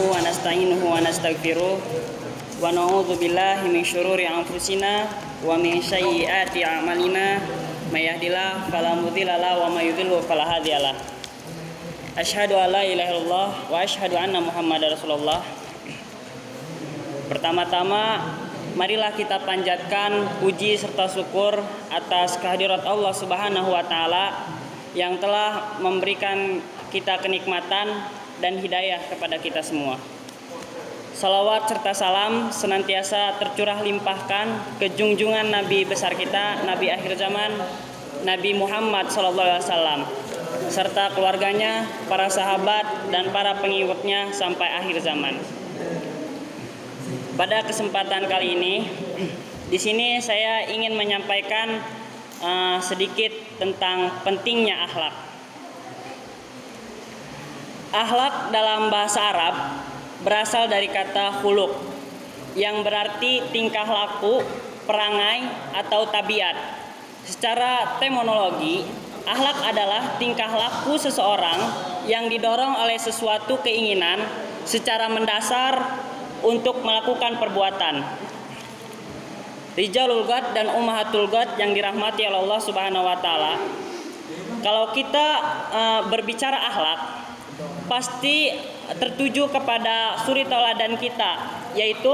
nahmaduhu wa nasta'inuhu wa nastaghfiruh wa na'udzu billahi min syururi anfusina wa min sayyiati a'malina may yahdihillahu fala mudilla lahu wa may yudhlil fala hadiyalah. Asyhadu an la ilaha illallah wa asyhadu anna Muhammadar Rasulullah. Pertama-tama marilah kita panjatkan puji serta syukur atas kehadirat Allah Subhanahu wa taala yang telah memberikan kita kenikmatan dan hidayah kepada kita semua. Salawat serta salam senantiasa tercurah limpahkan ke junjungan Nabi besar kita, Nabi akhir zaman, Nabi Muhammad SAW, serta keluarganya, para sahabat, dan para pengikutnya sampai akhir zaman. Pada kesempatan kali ini, di sini saya ingin menyampaikan sedikit tentang pentingnya akhlak. Akhlak dalam bahasa Arab berasal dari kata khuluq yang berarti tingkah laku, perangai, atau tabiat. Secara terminologi, akhlak adalah tingkah laku seseorang yang didorong oleh sesuatu keinginan secara mendasar untuk melakukan perbuatan. Rijalul Ghad dan Ummahatul Ghad yang dirahmati oleh Allah Subhanahu wa taala. Kalau kita berbicara akhlak, pasti tertuju kepada suri tauladan kita, yaitu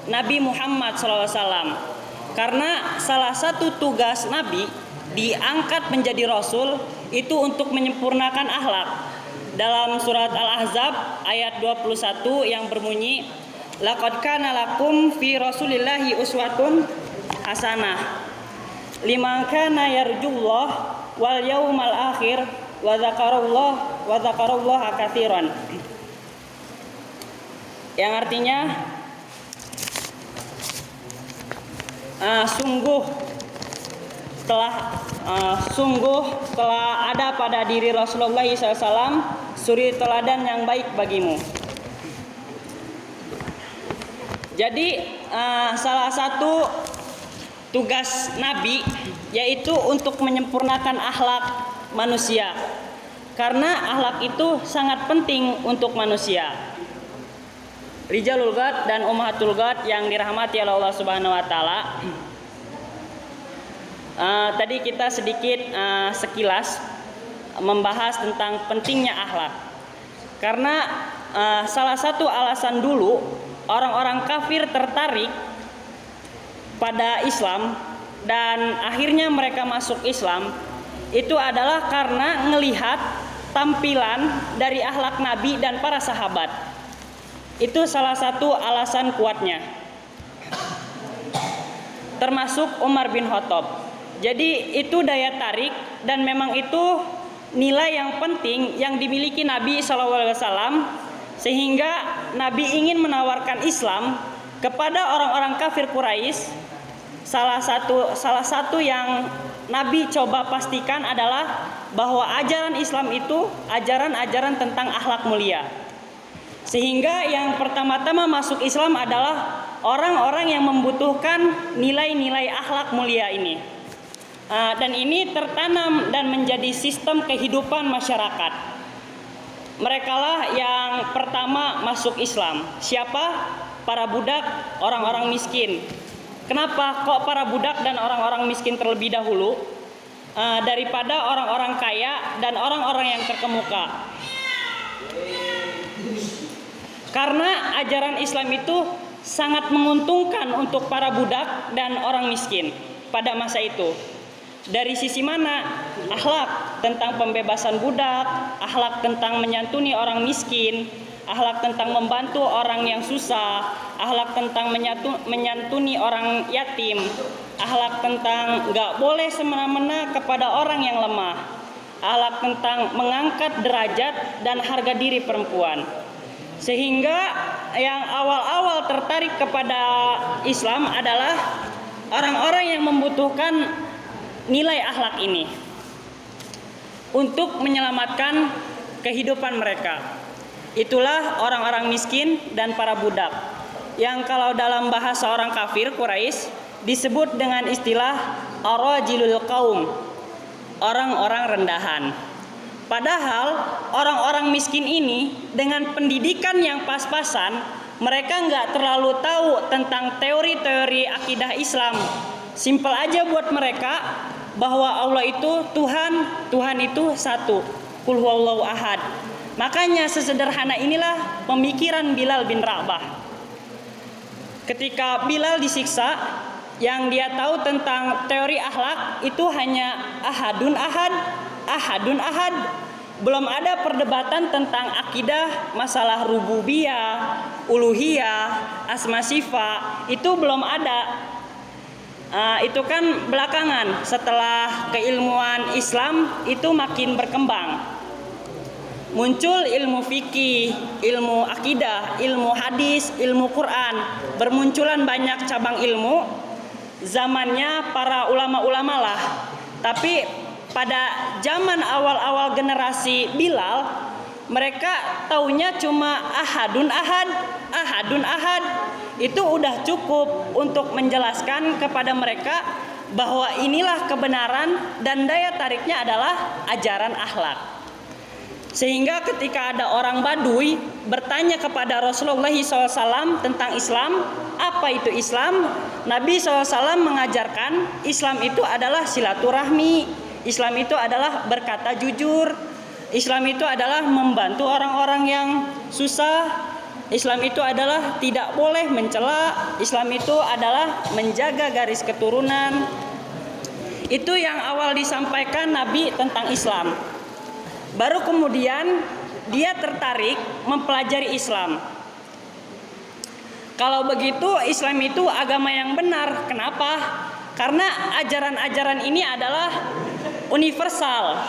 Nabi Muhammad SAW. Karena salah satu tugas Nabi diangkat menjadi Rasul itu untuk menyempurnakan akhlak. Dalam surat Al-Ahzab ayat 21 yang berbunyi, laqad kana lakum fi rasulillahi uswatun hasanah liman kana yarjullah wal yaumal akhir wa dzakarallaha katsiran. Yang artinya sungguh telah ada pada diri Rasulullah SAW suri teladan yang baik bagimu. Jadi salah satu tugas Nabi yaitu untuk menyempurnakan akhlak manusia, karena akhlak itu sangat penting untuk manusia. Rijalul Ghad dan Ummahatul Ghad yang dirahmati oleh Allah Subhanahu wa taala. Tadi kita sedikit sekilas membahas tentang pentingnya akhlak. Karena salah satu alasan dulu orang-orang kafir tertarik pada Islam dan akhirnya mereka masuk Islam itu adalah karena melihat tampilan dari akhlak Nabi dan para sahabat. Itu salah satu alasan kuatnya. Termasuk Umar bin Khattab. Jadi itu daya tarik dan memang itu nilai yang penting yang dimiliki Nabi SAW, sehingga Nabi ingin menawarkan Islam kepada orang-orang kafir Quraisy. Salah satu yang Nabi coba pastikan adalah bahwa ajaran Islam itu ajaran-ajaran tentang akhlak mulia. Sehingga yang pertama-tama masuk Islam adalah orang-orang yang membutuhkan nilai-nilai akhlak mulia ini. Dan ini tertanam dan menjadi sistem kehidupan masyarakat. Merekalah yang pertama masuk Islam. Siapa? Para budak, orang-orang miskin. Kenapa kok para budak dan orang-orang miskin terlebih dahulu daripada orang-orang kaya dan orang-orang yang terkemuka? Karena ajaran Islam itu sangat menguntungkan untuk para budak dan orang miskin pada masa itu. Dari sisi mana? Akhlak tentang pembebasan budak, akhlak tentang menyantuni orang miskin, akhlak tentang membantu orang yang susah, akhlak tentang menyantuni orang yatim, akhlak tentang gak boleh semena-mena kepada orang yang lemah, akhlak tentang mengangkat derajat dan harga diri perempuan. Sehingga yang awal-awal tertarik kepada Islam adalah orang-orang yang membutuhkan nilai akhlak ini untuk menyelamatkan kehidupan mereka. Itulah orang-orang miskin dan para budak, yang kalau dalam bahasa orang kafir Quraisy disebut dengan istilah arajilul qaum, orang-orang rendahan. Padahal orang-orang miskin ini dengan pendidikan yang pas-pasan, mereka nggak terlalu tahu tentang teori-teori akidah Islam. Simpel aja buat mereka bahwa Allah itu Tuhan, Tuhan itu satu, Qul huwallahu ahad. Makanya sesederhana inilah pemikiran Bilal bin Rabah. Ketika Bilal disiksa, yang dia tahu tentang teori akhlak itu hanya ahadun ahad, ahadun ahad. Belum ada perdebatan tentang akidah, masalah rububiyah, uluhiyah, asma sifat, itu belum ada. Itu kan belakangan setelah keilmuan Islam itu makin berkembang. Muncul ilmu fikih, ilmu akidah, ilmu hadis, ilmu Quran. Bermunculan banyak cabang ilmu. Zamannya para ulama-ulama lah. Tapi pada zaman awal-awal generasi Bilal, mereka taunya cuma ahadun ahad, ahadun ahad. Itu udah cukup untuk menjelaskan kepada mereka bahwa inilah kebenaran dan daya tariknya adalah ajaran akhlak. Sehingga ketika ada orang Baduy bertanya kepada Rasulullah SAW tentang Islam, apa itu Islam? Nabi SAW mengajarkan Islam itu adalah silaturahmi, Islam itu adalah berkata jujur, Islam itu adalah membantu orang-orang yang susah, Islam itu adalah tidak boleh mencela, Islam itu adalah menjaga garis keturunan. Itu yang awal disampaikan Nabi tentang Islam. Baru kemudian dia tertarik mempelajari Islam. Kalau begitu Islam itu agama yang benar. Kenapa? Karena ajaran-ajaran ini adalah universal.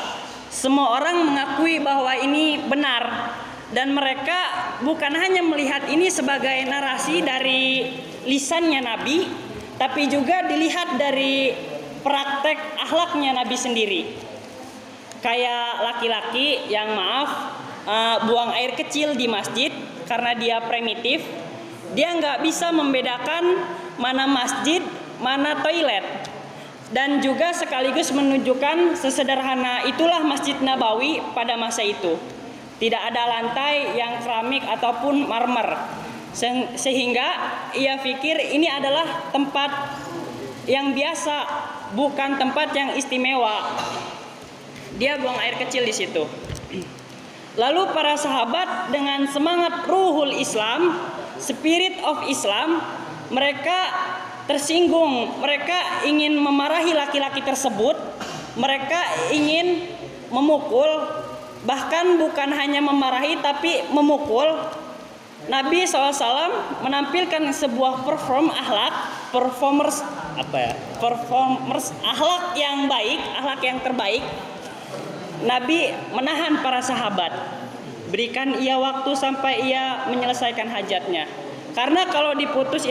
Semua orang mengakui bahwa ini benar. Dan mereka bukan hanya melihat ini sebagai narasi dari lisannya Nabi, tapi juga dilihat dari praktek akhlaknya Nabi sendiri. Kayak laki-laki yang buang air kecil di masjid karena dia primitif, dia nggak bisa membedakan mana masjid, mana toilet. Dan juga sekaligus menunjukkan sesederhana itulah Masjid Nabawi pada masa itu. Tidak ada lantai yang keramik ataupun marmer. Sehingga ia pikir ini adalah tempat yang biasa, bukan tempat yang istimewa. Dia buang air kecil di situ. Lalu para sahabat dengan semangat ruhul Islam, spirit of Islam, mereka tersinggung. Mereka ingin memarahi laki-laki tersebut. Mereka ingin memukul. Bahkan bukan hanya memarahi tapi memukul. Nabi SAW menampilkan sebuah performers akhlak yang baik, akhlak yang terbaik. Nabi menahan para sahabat, berikan ia waktu sampai ia menyelesaikan hajatnya. Karena kalau diputus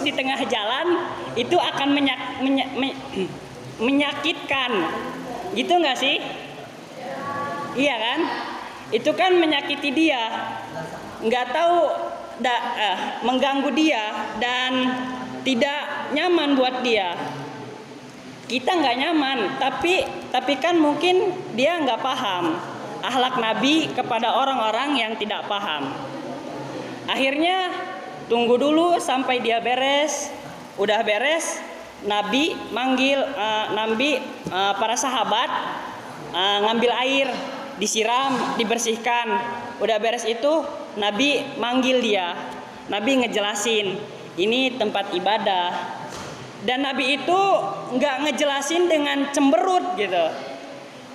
di tengah jalan itu akan menyakitkan, gitu nggak sih? Iya kan? Itu kan menyakiti dia, nggak tahu, mengganggu dia dan tidak nyaman buat dia. Kita nggak nyaman, tapi kan mungkin dia nggak paham akhlak Nabi kepada orang-orang yang tidak paham. Akhirnya tunggu dulu sampai dia beres. Udah beres, Nabi manggil para sahabat ngambil air, disiram, dibersihkan. Udah beres itu, Nabi manggil dia. Nabi ngejelasin, ini tempat ibadah. Dan Nabi itu nggak ngejelasin dengan cemberut gitu.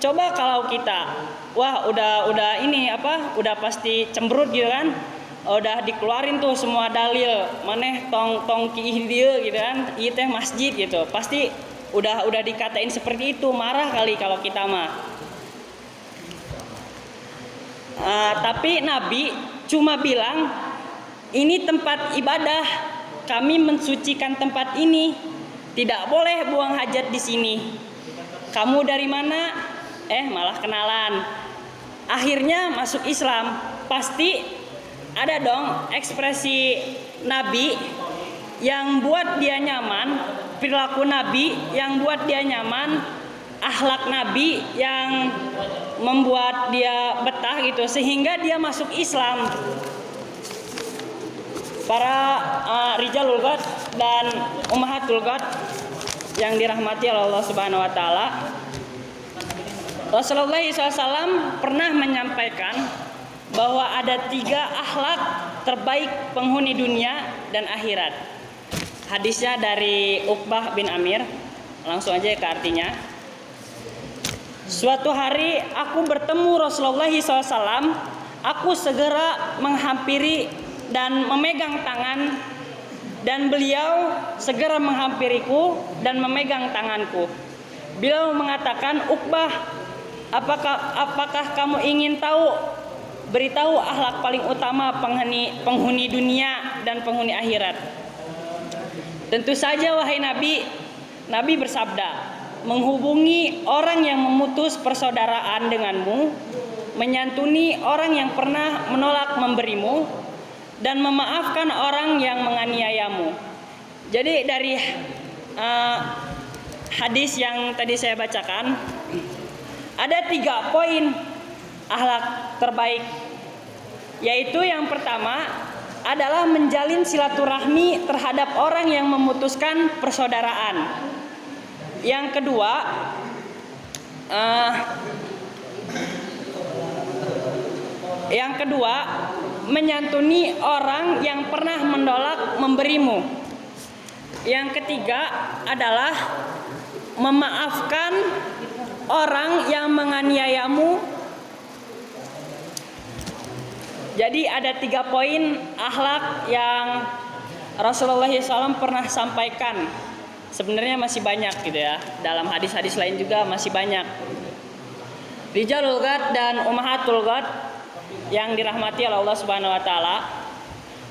Coba kalau kita, wah udah pasti cemberut gitu kan. Udah dikeluarin tuh semua dalil, maneh tong kiih dia gitu kan. Ieu teh masjid gitu. Pasti udah dikatain seperti itu, marah kali kalau kita mah. Tapi Nabi cuma bilang, ini tempat ibadah, kami mensucikan tempat ini, tidak boleh buang hajat di sini. Kamu dari mana? Malah kenalan. Akhirnya masuk Islam. Pasti ada dong ekspresi Nabi yang buat dia nyaman, perilaku Nabi yang buat dia nyaman. akhlak Nabi yang membuat dia betah gitu sehingga dia masuk Islam. Para rijalul ghad dan ummahatul ghad yang dirahmati oleh Allah Subhanahu wa taala, Rasulullah SAW pernah menyampaikan bahwa ada 3 akhlak terbaik penghuni dunia dan akhirat. Hadisnya dari Uqbah bin Amir. Langsung aja ke artinya. Suatu hari aku bertemu Rasulullah SAW. Aku segera menghampiri dan memegang tangan, dan beliau segera menghampiriku dan memegang tanganku. Beliau mengatakan, Uqbah, apakah kamu ingin beritahu akhlak paling utama penghuni dunia dan penghuni akhirat? Tentu saja wahai Nabi. Nabi bersabda, menghubungi orang yang memutus persaudaraan denganmu, menyantuni orang yang pernah menolak memberimu, dan memaafkan orang yang menganiayamu. Jadi dari hadis yang tadi saya bacakan, ada 3 poin akhlak terbaik, yaitu yang pertama adalah menjalin silaturahmi terhadap orang yang memutuskan persaudaraan. Yang kedua, menyantuni orang yang pernah menolak memberimu. Yang ketiga adalah memaafkan orang yang menganiayamu. Jadi ada 3 poin akhlak yang Rasulullah SAW pernah sampaikan. Sebenarnya masih banyak gitu ya. Dalam hadis-hadis lain juga masih banyak. Rijalul ghad dan ummahatul ghad yang dirahmati oleh Allah Subhanahu wa taala.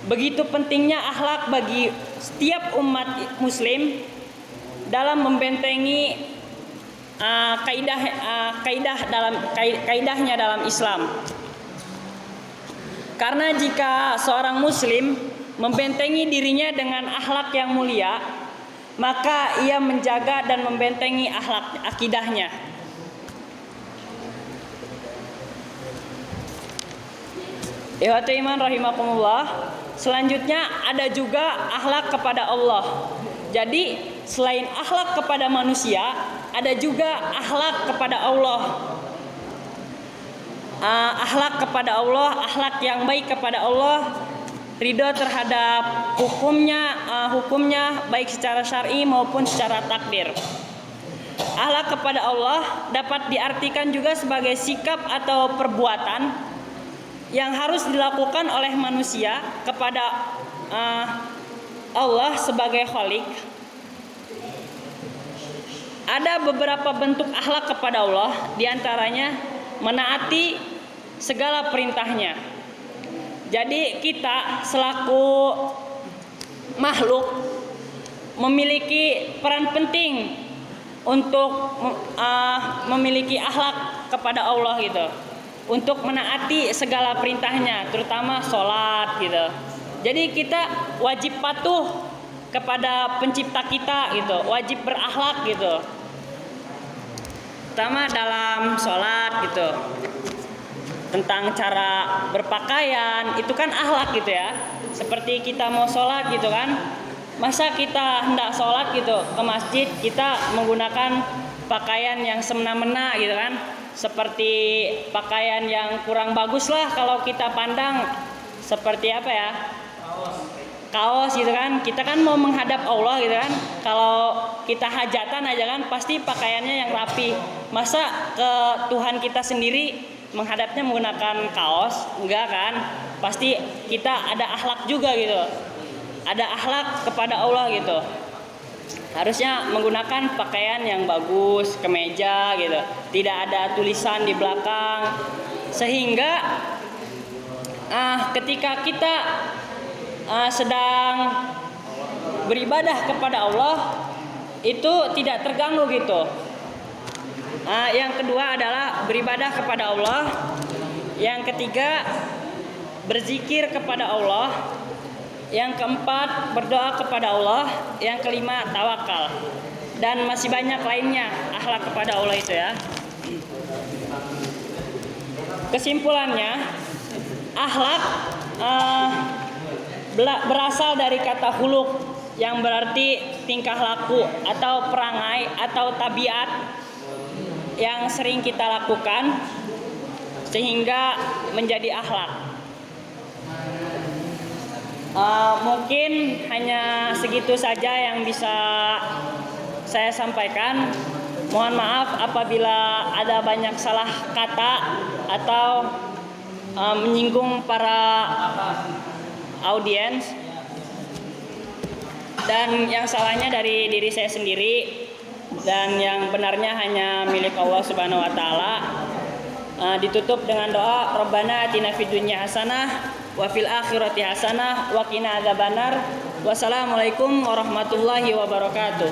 Begitu pentingnya akhlak bagi setiap umat muslim dalam membentengi kaidahnya dalam Islam. Karena jika seorang muslim membentengi dirinya dengan akhlak yang mulia, maka ia menjaga dan membentengi akhlak akidahnya. Ikhwati iman rahimakumullah. Selanjutnya ada juga akhlak kepada Allah. Jadi selain akhlak kepada manusia, ada juga akhlak kepada Allah. Akhlak kepada Allah, akhlak yang baik kepada Allah, ridho terhadap hukumnya baik secara syar'i maupun secara takdir. Akhlak kepada Allah dapat diartikan juga sebagai sikap atau perbuatan yang harus dilakukan oleh manusia kepada Allah sebagai Khalik. Ada beberapa bentuk akhlak kepada Allah, diantaranya menaati segala perintahnya. Jadi kita selaku makhluk memiliki peran penting untuk memiliki akhlak kepada Allah gitu, untuk menaati segala perintahnya, terutama sholat gitu. Jadi kita wajib patuh kepada pencipta kita gitu, wajib berakhlak gitu, terutama dalam sholat gitu. Tentang cara berpakaian, itu kan akhlak gitu ya. Seperti kita mau sholat gitu kan, masa kita hendak sholat gitu ke masjid, kita menggunakan pakaian yang semena-mena gitu kan, seperti pakaian yang kurang bagus lah kalau kita pandang. Seperti apa ya, kaos gitu kan. Kita kan mau menghadap Allah gitu kan. Kalau kita hajatan aja kan pasti pakaiannya yang rapi. Masa ke Tuhan kita sendiri menghadapnya menggunakan kaos? Enggak kan. Pasti kita ada akhlak juga gitu, ada akhlak kepada Allah gitu. Harusnya menggunakan pakaian yang bagus, kemeja gitu, tidak ada tulisan di belakang, sehingga ketika kita sedang beribadah kepada Allah itu tidak terganggu gitu. Yang kedua adalah beribadah kepada Allah. Yang ketiga berzikir kepada Allah. Yang keempat berdoa kepada Allah. Yang kelima tawakal. Dan masih banyak lainnya akhlak kepada Allah itu ya. Kesimpulannya, akhlak berasal dari kata huluk yang berarti tingkah laku atau perangai atau tabiat yang sering kita lakukan sehingga menjadi akhlak. Mungkin hanya segitu saja yang bisa saya sampaikan. Mohon maaf apabila ada banyak salah kata atau menyinggung para audiens, dan yang salahnya dari diri saya sendiri, dan yang benarnya hanya milik Allah Subhanahu wa taala. Ditutup dengan doa, Rabbana atina fid dunya hasanah wa fil akhirati hasanah wa qina adzabannar. Wassalamualaikum warahmatullahi wabarakatuh.